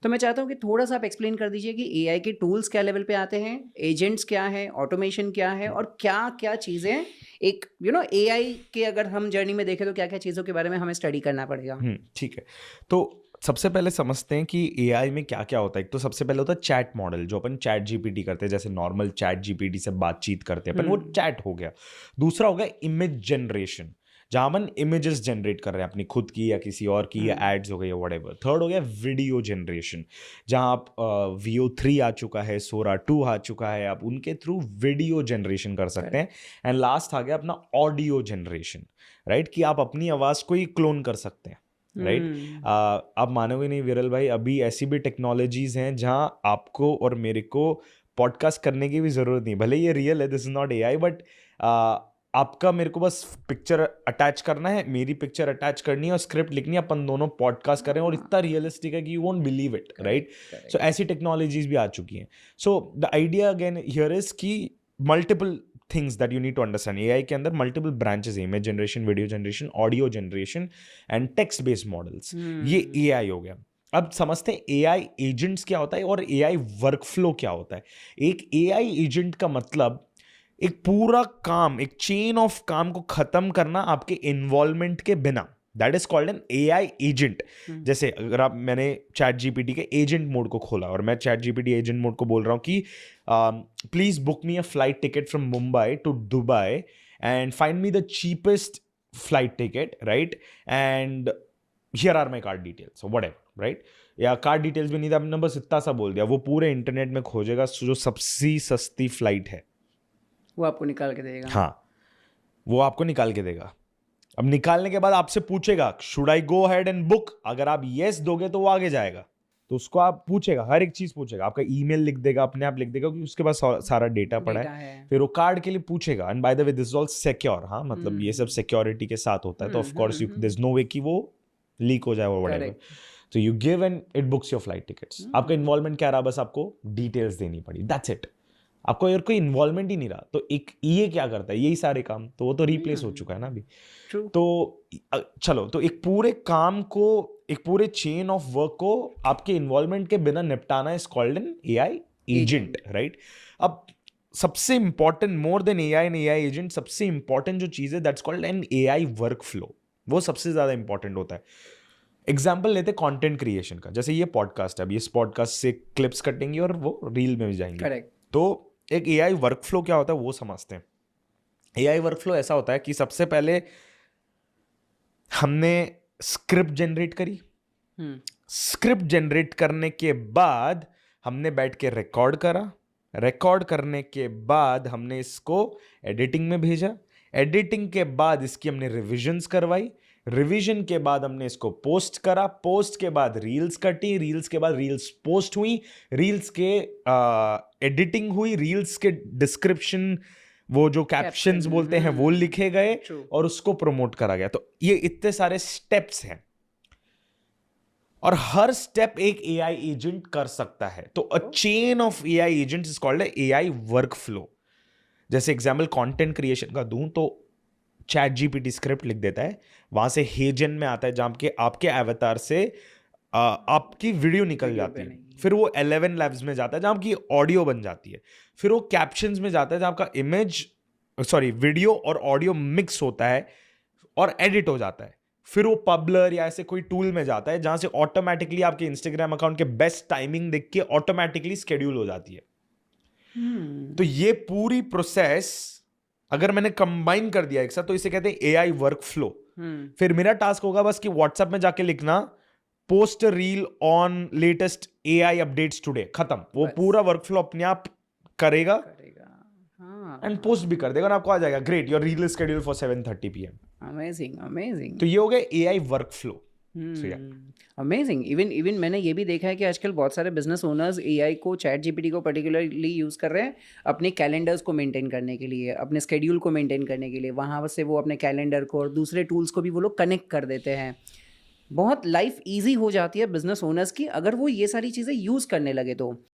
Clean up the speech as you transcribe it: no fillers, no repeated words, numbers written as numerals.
तो मैं चाहता हूँ कि थोड़ा सा आप एक्सप्लेन कर दीजिए कि एआई के टूल्स क्या लेवल पे आते हैं, एजेंट्स क्या है, ऑटोमेशन क्या है और क्या क्या चीज़ें एक एआई के अगर हम जर्नी में देखें तो क्या क्या चीज़ों के बारे में हमें स्टडी करना पड़ेगा। ठीक है। तो सबसे पहले समझते हैं कि एआई में क्या-क्या होता है। एक तो सबसे पहले होता है चैट मॉडल, जो अपन चैट जीपीटी करते हैं, जैसे नॉर्मल चैट जीपीटी से बातचीत करते हैं अपन, वो चैट हो गया। दूसरा हो गया इमेज जनरेशन, जहाँ अपन इमेजेस जनरेट कर रहे हैं अपनी खुद की या किसी और की, या एड्स हो गई या व्हाटएवर। थर्ड हो गया वीडियो जनरेशन, जहाँ आप वीओ 3 आ चुका है, सोरा 2 आ चुका है, आप उनके थ्रू वीडियो जनरेशन कर सकते हैं। एंड लास्ट आ गया अपना ऑडियो जनरेशन, राइट, कि आप अपनी आवाज़ को ही क्लोन कर सकते हैं, राइट। आप मानोगे नहीं विरल भाई, अभी ऐसी भी टेक्नोलॉजीज हैं जहां आपको और मेरे को पॉडकास्ट करने की भी जरूरत नहीं, भले ये रियल है, this is not AI, but आपका मेरे को बस पिक्चर अटैच करना है, मेरी पिक्चर अटैच करनी है और स्क्रिप्ट लिखनी है, अपन दोनों पॉडकास्ट कर रहे हैं और इतना रियलिस्टिक है कि you won't believe it, right. So ऐसी टेक्नोलॉजीज भी आ चुकी हैं। So the idea again here is कि multiple things that you need to understand. AI के अंदर मल्टीपल ब्रांचेस है, image generation, video generation, audio generation and text based models. ये एआई हो गया। अब समझते हैं एआई एजेंट्स क्या होता है और एआई वर्कफ्लो क्या होता है। एक एआई एजेंट का मतलब एक पूरा काम, एक चेन ऑफ काम को खत्म करना आपके इन्वॉल्वमेंट के बिना, that is called an AI agent. जैसे अगर मैंने चैट जीपीटी के एजेंट मोड को खोला और मैं चैट जीपीटी एजेंट मोड को बोल रहा हूँ कि please book me a flight ticket from Mumbai to Dubai and find me the cheapest flight ticket, right, and here are my card details, whatever, right. या कार्ड डिटेल्स भी नहीं था, हमने बस इतना सा बोल दिया, वो पूरे इंटरनेट में खोजेगा जो सबसे सस्ती फ्लाइट है, वो आपको निकाल के देगा। हाँ, वो आपको निकाल के देगा। अब निकालने के बाद आपसे पूछेगा should I go ahead and book, अगर आप यस दोगे तो वो आगे जाएगा, तो उसको आप पूछेगा, हर एक चीज पूछेगा, आपका ईमेल लिख देगा, अपने आप लिख देगा क्योंकि उसके पास सारा डेटा पड़ा है। फिर वो कार्ड के लिए पूछेगा, and by the way this is all secure, हाँ, मतलब ये सब सिक्योरिटी के साथ होता है, तो of course there is no way कि वो लीक हो जाए और व्हाटएवर। तो you give and it books your flight tickets. आपका इन्वॉल्वमेंट क्या रहा, बस आपको डिटेल्स देनी पड़ी, दैट्स इट। आपको और कोई इन्वॉल्वमेंट ही नहीं रहा। तो एक ये क्या करता है, यही सारे काम, तो वो तो रिप्लेस हो चुका है ना अभी। तो चलो, तो एक पूरे काम को, एक पूरे चेन ऑफ वर्क को आपके इन्वॉल्वमेंट के बिना निपटाना is called an AI agent, right. अब सबसे important, more than AI and AI agent, सबसे इंपॉर्टेंट जो चीज है that's called an AI work flow, वो सबसे ज्यादा इंपॉर्टेंट होता है। एग्जाम्पल लेते कंटेंट क्रिएशन का, जैसे ये पॉडकास्ट है, अभी इस पॉडकास्ट से क्लिप्स कटेंगे और वो रील में भी जाएंगे। तो एक एआई वर्कफ्लो क्या होता है वो समझते हैं। एआई वर्कफ्लो ऐसा होता है कि सबसे पहले हमने स्क्रिप्ट जनरेट करी, स्क्रिप्ट जनरेट करने के बाद हमने बैठ के रिकॉर्ड करा, रिकॉर्ड करने के बाद हमने इसको एडिटिंग में भेजा, एडिटिंग के बाद इसकी हमने रिविजन्स करवाई, रिवीजन के बाद हमने इसको पोस्ट करा, पोस्ट के बाद रील्स कटी, रील्स के बाद रील्स पोस्ट हुई, रील्स के एडिटिंग हुई, रील्स के डिस्क्रिप्शन, वो जो कैप्शंस बोलते हैं वो लिखे गए और उसको प्रमोट करा गया। तो ये इतने सारे स्टेप्स हैं और हर स्टेप एक एआई एजेंट कर सकता है। तो a chain of AI agents is called AI workflow. जैसे एग्जांपल कंटेंट क्रिएशन का दूं तो चैट जीपीटी स्क्रिप्ट लिख देता है, वहां से हेजन में आता है जहां के आपके एवतार से आपकी वीडियो निकल जाती है, फिर वो 11 लैब्स में जाता है जहां आपकी ऑडियो बन जाती है, फिर वो कैप्शंस में जाता है जहां आपका वीडियो और ऑडियो मिक्स होता है और एडिट हो जाता है, फिर वो पब्लर या ऐसे कोई टूल में जाता है जहां से ऑटोमेटिकली आपके इंस्टाग्राम अकाउंट के बेस्ट टाइमिंग देख के ऑटोमेटिकली शेड्यूल हो जाती है। तो ये पूरी प्रोसेस अगर मैंने कंबाइन कर दिया एक साथ तो इसे कहते हैं एआई वर्कफ्लो। फिर मेरा टास्क होगा बस कि व्हाट्सएप में जाके लिखना post reel on latest AI updates today, खत्म। वो पूरा वर्कफ्लो अपने आप करेगा एंड पोस्ट भी कर देगा और आपको आ जाएगा great, your reel is scheduled for 7:30 PM। Amazing amazing. तो ये हो गया एआई वर्कफ्लो। अमेजिंग। इवन मैंने ये भी देखा है कि आजकल बहुत सारे बिजनेस ओनर्स एआई को, चैट जीपीटी को पर्टिकुलरली यूज़ कर रहे हैं अपने कैलेंडर्स को मेंटेन करने के लिए, अपने स्केड्यूल को मेंटेन करने के लिए। वहाँ से वो अपने कैलेंडर को और दूसरे टूल्स को भी वो लोग कनेक्ट कर देते हैं। बहुत लाइफ ईजी हो जाती है बिजनेस ओनर्स की अगर वो ये सारी चीज़ें यूज़ करने लगे तो।